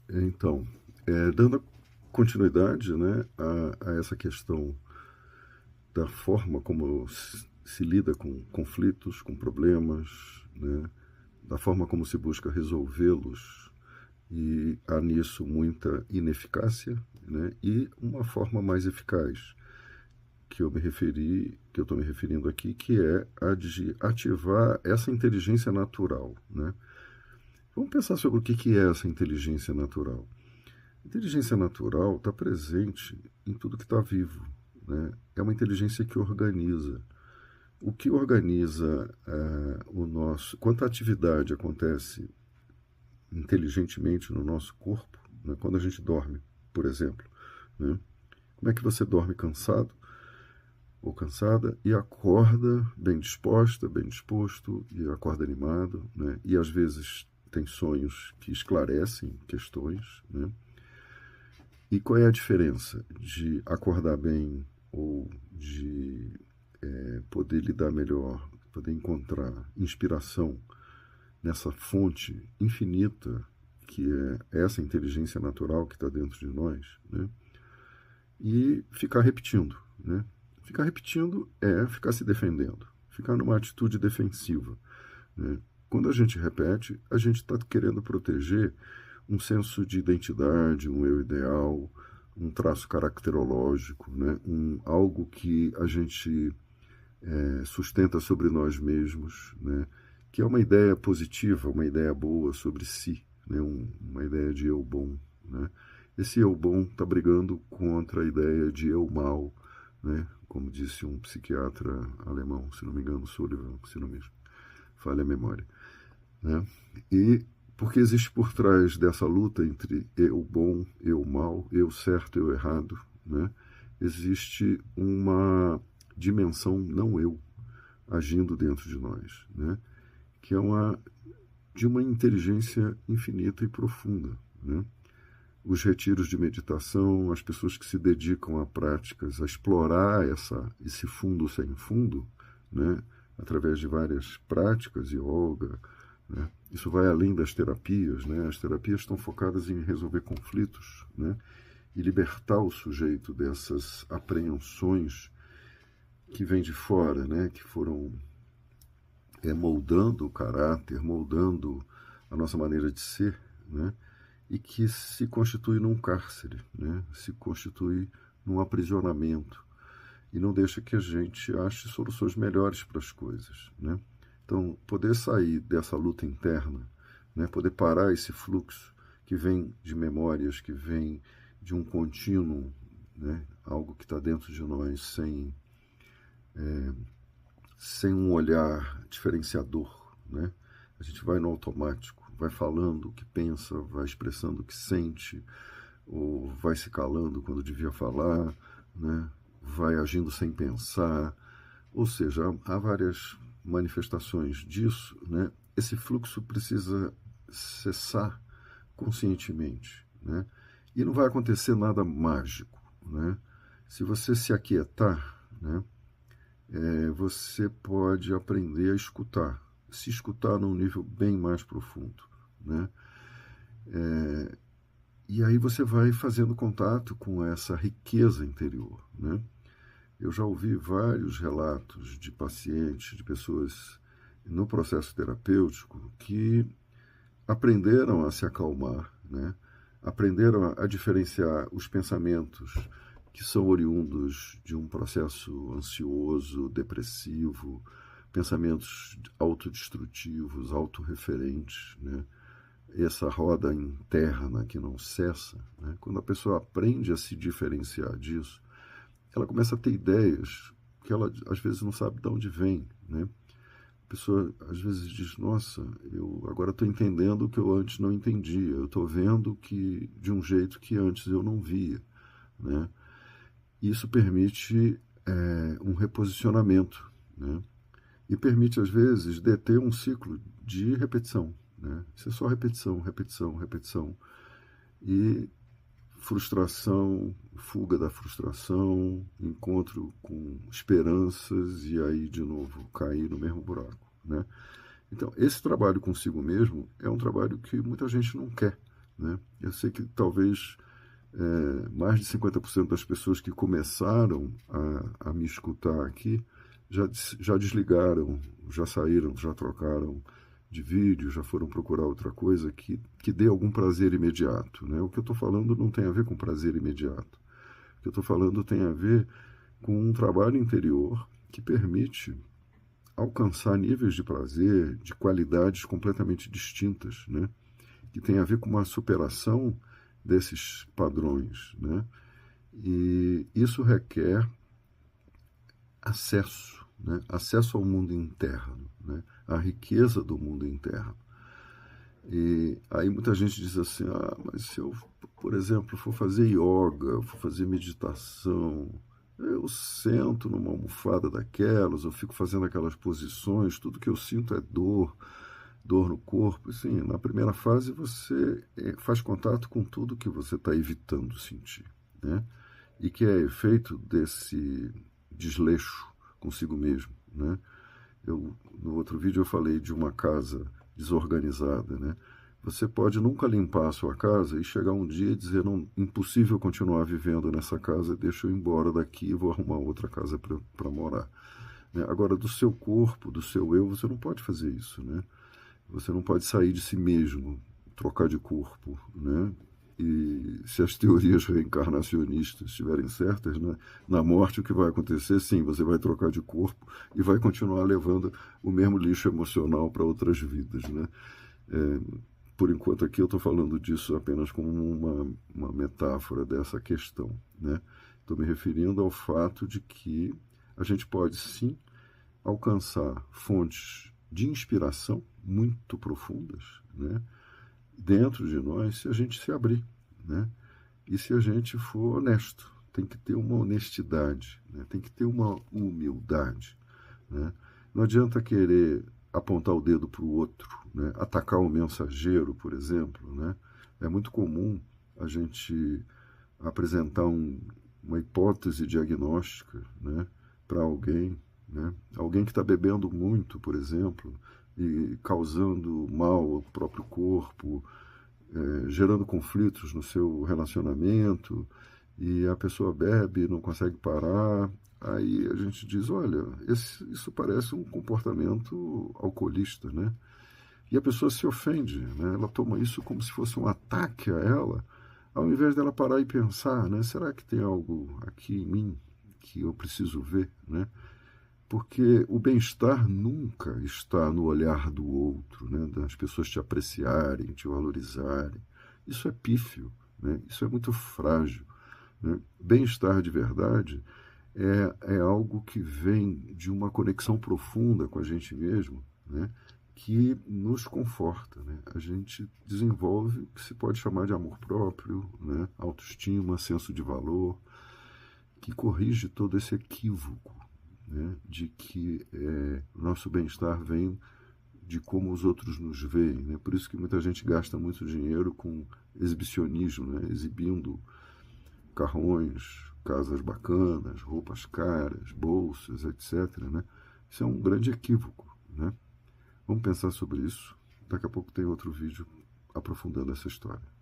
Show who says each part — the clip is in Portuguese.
Speaker 1: Então, dando continuidade, né, a essa questão da forma como se lida com conflitos, com problemas, né, da forma como se busca resolvê-los, e há nisso muita ineficácia, né, e uma forma mais eficaz que eu estou me referindo aqui, que é a de ativar essa inteligência natural, né? Vamos pensar sobre o que é essa inteligência natural. Inteligência natural está presente em tudo que está vivo. Né? É uma inteligência que organiza. O que organiza o nosso. Quanta atividade acontece inteligentemente no nosso corpo, né? Quando a gente dorme, por exemplo. Né? Como é que você dorme cansado ou cansada e acorda bem disposta, bem disposto, e acorda animado, né? E às vezes tem sonhos que esclarecem questões, né? E qual é a diferença de acordar bem ou de poder lidar melhor, poder encontrar inspiração nessa fonte infinita que é essa inteligência natural que está dentro de nós, né? E ficar repetindo, né? Ficar repetindo é ficar se defendendo, ficar numa atitude defensiva, né? Quando a gente repete, a gente está querendo proteger um senso de identidade, um eu ideal, um traço caracterológico, né? Algo que a gente sustenta sobre nós mesmos, né? Que é uma ideia positiva, uma ideia boa sobre si, né? Uma ideia de eu bom. Né? Esse eu bom está brigando contra a ideia de eu mal, né? Como disse um psiquiatra alemão, se não me engano, Sullivan, se não me falha a memória. Né? E porque existe por trás dessa luta entre eu bom, eu mal, eu certo, eu errado, né? Existe uma dimensão não eu agindo dentro de nós, né? Que é de uma inteligência infinita e profunda, né? Os retiros de meditação, as pessoas que se dedicam a práticas, a explorar esse fundo sem fundo, né? Através de várias práticas, yoga, né? Isso vai além das terapias, né? As terapias estão focadas em resolver conflitos, né? E libertar o sujeito dessas apreensões que vêm de fora, né? Que foram moldando o caráter, moldando a nossa maneira de ser, né? E que se constitui num cárcere, né? Se constitui num aprisionamento e não deixa que a gente ache soluções melhores para as coisas, né? Então, poder sair dessa luta interna, né? Poder parar esse fluxo que vem de memórias, que vem de um contínuo, né? Algo que está dentro de nós sem um olhar diferenciador, né? A gente vai no automático, vai falando o que pensa, vai expressando o que sente, ou vai se calando quando devia falar, né? Vai agindo sem pensar. Ou seja, há várias manifestações disso, né? Esse fluxo precisa cessar conscientemente, né? E não vai acontecer nada mágico, né? Se você se aquietar, né? Você pode aprender a escutar, se escutar num nível bem mais profundo, né? E aí você vai fazendo contato com essa riqueza interior, né? Eu já ouvi vários relatos de pacientes, de pessoas no processo terapêutico que aprenderam a se acalmar, né? Aprenderam a diferenciar os pensamentos que são oriundos de um processo ansioso, depressivo, pensamentos autodestrutivos, autorreferentes, né? Essa roda interna que não cessa, né? Quando a pessoa aprende a se diferenciar disso, ela começa a ter ideias que ela às vezes não sabe de onde vem, né? A pessoa às vezes diz: nossa, eu agora estou entendendo o que eu antes não entendia, eu estou vendo que de um jeito que antes eu não via, né? Isso permite um reposicionamento, né? E permite às vezes deter um ciclo de repetição, né? Isso é só repetição, repetição, repetição. E frustração, fuga da frustração, encontro com esperanças e aí de novo cair no mesmo buraco, né? Então, esse trabalho consigo mesmo é um trabalho que muita gente não quer, né? Eu sei que talvez mais de 50% das pessoas que começaram a me escutar aqui já desligaram, já saíram, já trocaram de vídeo, já foram procurar outra coisa que dê algum prazer imediato, né? O que eu estou falando não tem a ver com prazer imediato. O que eu estou falando tem a ver com um trabalho interior que permite alcançar níveis de prazer, de qualidades completamente distintas, né? Que tem a ver com uma superação desses padrões, né? E isso requer acesso, né? Acesso ao mundo interno, né? A riqueza do mundo interno. E aí muita gente diz assim, mas se eu, por exemplo, for fazer yoga, for fazer meditação, eu sento numa almofada daquelas, eu fico fazendo aquelas posições, tudo que eu sinto é dor, dor no corpo. Assim, na primeira fase você faz contato com tudo que você está evitando sentir, né? E que é efeito desse desleixo consigo mesmo, né? No outro vídeo eu falei de uma casa desorganizada, né? Você pode nunca limpar a sua casa e chegar um dia e dizer, não, impossível continuar vivendo nessa casa, deixa eu ir embora daqui e vou arrumar outra casa para morar, né? Agora, do seu corpo, do seu eu, você não pode fazer isso, né? Você não pode sair de si mesmo, trocar de corpo, né? E se as teorias reencarnacionistas estiverem certas, né, na morte o que vai acontecer? Sim, você vai trocar de corpo e vai continuar levando o mesmo lixo emocional para outras vidas, né? Por enquanto aqui eu estou falando disso apenas como uma metáfora dessa questão, né? Estou me referindo ao fato de que a gente pode sim alcançar fontes de inspiração muito profundas, né, dentro de nós, se a gente se abrir, né? E se a gente for honesto. Tem que ter uma honestidade, né? Tem que ter uma humildade, né? Não adianta querer apontar o dedo para o outro, né? Atacar o mensageiro, por exemplo, né? É muito comum a gente apresentar uma hipótese diagnóstica, né, para alguém, né? Alguém que está bebendo muito, por exemplo, e causando mal ao próprio corpo, gerando conflitos no seu relacionamento, e a pessoa bebe e não consegue parar. Aí a gente diz, olha, isso parece um comportamento alcoolista, né? E a pessoa se ofende, né? Ela toma isso como se fosse um ataque a ela, ao invés dela parar e pensar, né? Será que tem algo aqui em mim que eu preciso ver, né? Porque o bem-estar nunca está no olhar do outro, né? Das pessoas te apreciarem, te valorizarem. Isso é pífio, né? Isso é muito frágil, né? Bem-estar de verdade é algo que vem de uma conexão profunda com a gente mesmo, né? Que nos conforta, né? A gente desenvolve o que se pode chamar de amor próprio, né? Autoestima, senso de valor, que corrige todo esse equívoco, né, de que o nosso bem-estar vem de como os outros nos veem, né? Por isso que muita gente gasta muito dinheiro com exibicionismo, né? Exibindo carrões, casas bacanas, roupas caras, bolsas, etc., né? Isso é um grande equívoco, né? Vamos pensar sobre isso. Daqui a pouco tem outro vídeo aprofundando essa história.